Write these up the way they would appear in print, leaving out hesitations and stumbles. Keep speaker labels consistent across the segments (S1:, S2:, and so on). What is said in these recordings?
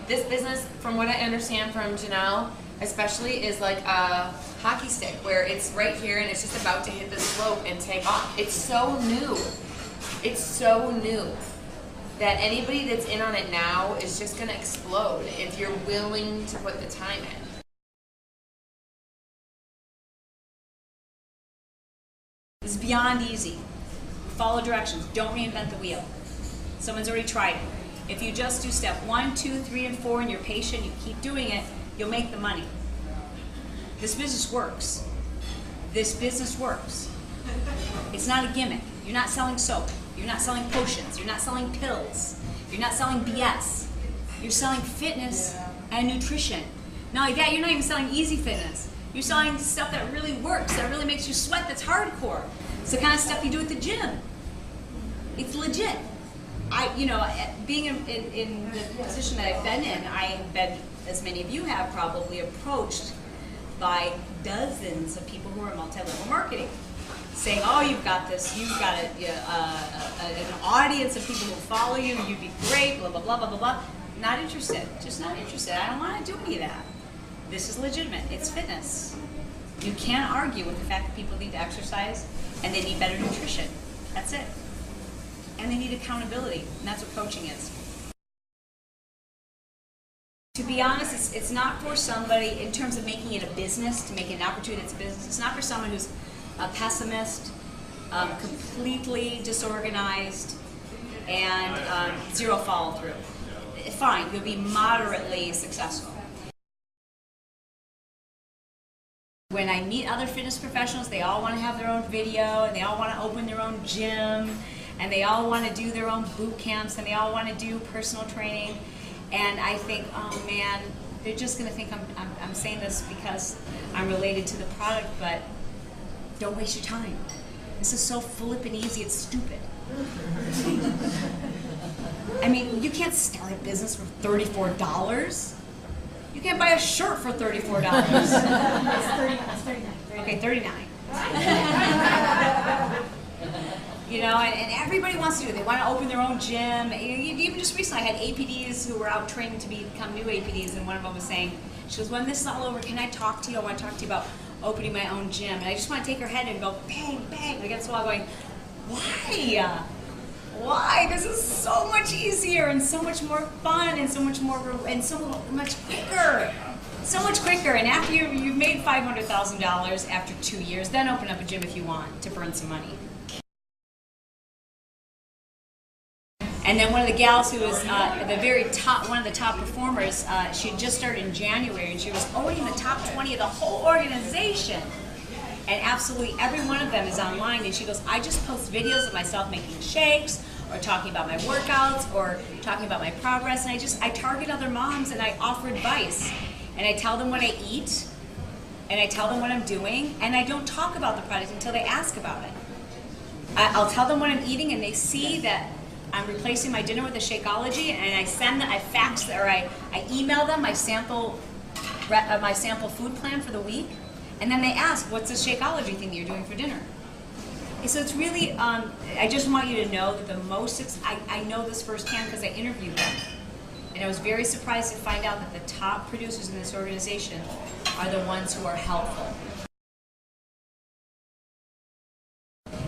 S1: This business, from what I understand from Janelle, especially, is like a hockey stick where it's right here and it's just about to hit the slope and take off. It's so new. It's so new that anybody that's in on it now is just going to explode if you're willing to put the time in.
S2: It's beyond easy. Follow directions. Don't reinvent the wheel. Someone's already tried it. If you just do step 1, 2, 3, and 4 and you're patient, you keep doing it, you'll make the money. This business works. This business works. It's not a gimmick. You're not selling soap. You're not selling potions. You're not selling pills. You're not selling BS. You're selling fitness and nutrition. Not only that, you're not even selling easy fitness. You're selling stuff that really works, that really makes you sweat, that's hardcore. It's the kind of stuff you do at the gym. It's legit. Being in the position that I've been in, I have been, as many of you have probably, approached by dozens of people who are multi-level marketing, saying, oh, you've got this, you've got an audience of people who follow you, you'd be great, blah, blah, blah, blah, blah, blah. Not interested, just not interested. I don't want to do any of that. This is legitimate, it's fitness. You can't argue with the fact that people need to exercise and they need better nutrition. That's it. And they need accountability, and that's what coaching is. To be honest, it's not for somebody, in terms of making it a business, to make it an opportunity that's a business, it's not for someone who's a pessimist, completely disorganized, and zero follow-through. Fine, you'll be moderately successful. When I meet other fitness professionals, they all want to have their own video, and they all want to open their own gym, and they all want to do their own boot camps, and they all want to do personal training. And I think, oh man, they're just going to think I'm saying this because I'm related to the product, but don't waste your time. This is so flippin' easy, it's stupid. I mean, you can't start a business for $34. You can't buy a shirt for $34.
S3: It's 39.
S2: Okay, 39. You know, and everybody wants to do it. They want to open their own gym. Even just recently, I had APDs who were out training to become new APDs, and one of them was saying, she goes, when this is all over, can I talk to you? I want to talk to you about opening my own gym. And I just want to take her head and go, bang, bang, against the wall going, why? Why? This is so much easier and so much more fun and so much more and so much quicker. So much quicker. And after you've made $500,000 after 2 years, then open up a gym if you want to burn some money. And then one of the gals who was the very top, one of the top performers, she had just started in January, and she was owning the top 20 of the whole organization. And absolutely every one of them is online, and she goes, I just post videos of myself making shakes, or talking about my workouts, or talking about my progress, and I target other moms, and I offer advice. And I tell them what I eat, and I tell them what I'm doing, and I don't talk about the product until they ask about it. I'll tell them what I'm eating, and they see that I'm replacing my dinner with a Shakeology, and I fax, or I email them my sample food plan for the week, and then they ask, what's this Shakeology thing that you're doing for dinner? And so it's really, I just want you to know that the most, I know this firsthand because I interviewed them, and I was very surprised to find out that the top producers in this organization are the ones who are helpful.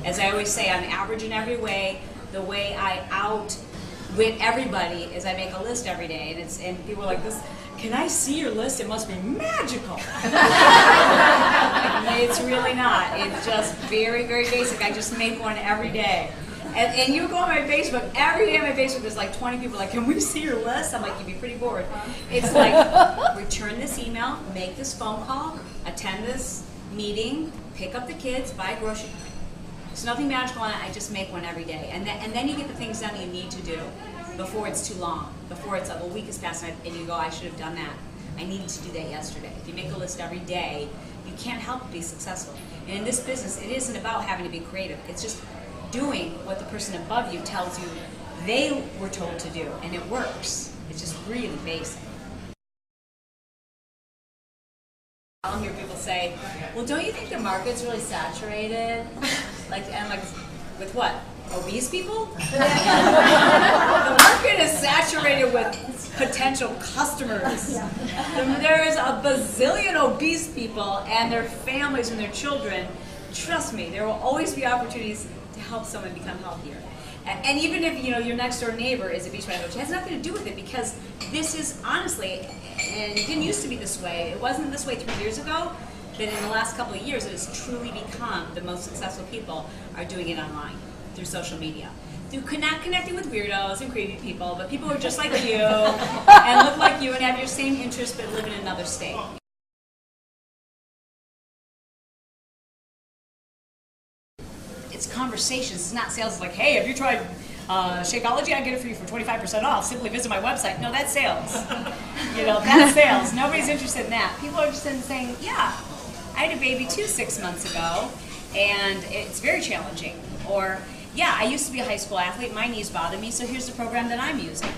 S2: As I always say, I'm average in every way. The way I outwit everybody is I make a list every day, and people are like, "This, can I see your list? It must be magical." It's really not. It's just very, very basic. I just make one every day. And you go on my Facebook, every day on my Facebook there's like 20 people like, can we see your list? I'm like, you'd be pretty bored. It's like, return this email, make this phone call, attend this meeting, pick up the kids, buy grocery. There's nothing magical on it, I just make one every day. And then you get the things done you need to do before it's too long, before it's like a week has passed and you go, I should have done that. I needed to do that yesterday. If you make a list every day, you can't help but be successful. And in this business, it isn't about having to be creative. It's just doing what the person above you tells you they were told to do, and it works. It's just really basic. I'll hear people say, well, don't you think the market's really saturated? And I'm like, with what? Obese people? The market is saturated with potential customers. There's a bazillion obese people and their families and their children. Trust me, there will always be opportunities to help someone become healthier. And even if your next door neighbor is a Beachbody coach, it has nothing to do with it, because this is honestly, and it didn't used to be this way. It wasn't this way 3 years ago. But in the last couple of years, it has truly become the most successful people are doing it online through social media. Through not connecting with weirdos and creepy people, but people who are just like you and look like you and have your same interests but live in another state. It's conversations, it's not sales. It's like, hey, have you tried Shakeology? I get it for you for 25% off. Simply visit my website. No, that's sales. That's sales. Nobody's interested in that. People are interested in saying, yeah, I had a baby too 6 months ago, and it's very challenging. Or, yeah, I used to be a high school athlete, my knees bother me, so here's the program that I'm using.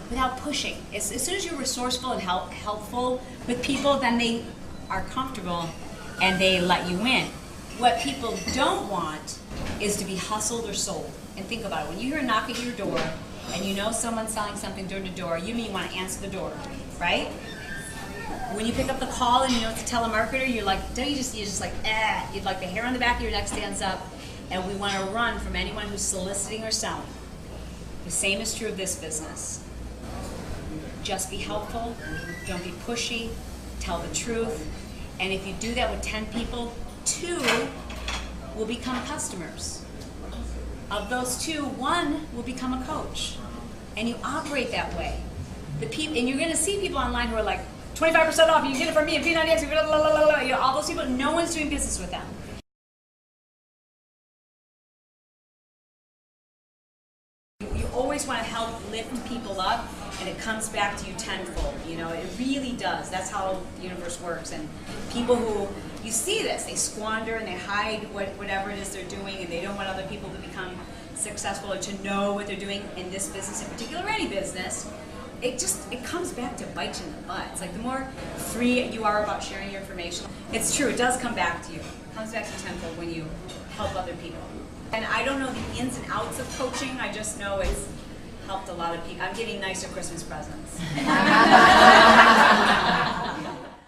S2: Without pushing. As soon as you're resourceful and helpful with people, then they are comfortable and they let you in. What people don't want is to be hustled or sold. And think about it, when you hear a knock at your door and you know someone's selling something door to door, you mean you want to answer the door, right? When you pick up the call and you know it's a telemarketer, you're like, you're just like, you'd like the hair on the back of your neck stands up, and we want to run from anyone who's soliciting or selling. The same is true of this business. Just be helpful, don't be pushy, tell the truth, and if you do that with 10 people, 2 will become customers. Of those 2, 1 will become a coach, and you operate that way. And you're going to see people online who are like, 25% off, you can get it from me at B90X, all those people, no one's doing business with them. You always want to help lift people up, and it comes back to you tenfold. It really does. That's how the universe works. And people who, you see this, they squander and they hide whatever it is they're doing, and they don't want other people to become successful or to know what they're doing in this business, in particular, any business. It comes back to bite you in the butt. It's like the more free you are about sharing your information, it's true, it does come back to you. It comes back to you tenfold when you help other people. And I don't know the ins and outs of coaching, I just know it's helped a lot of people. I'm getting nicer Christmas presents.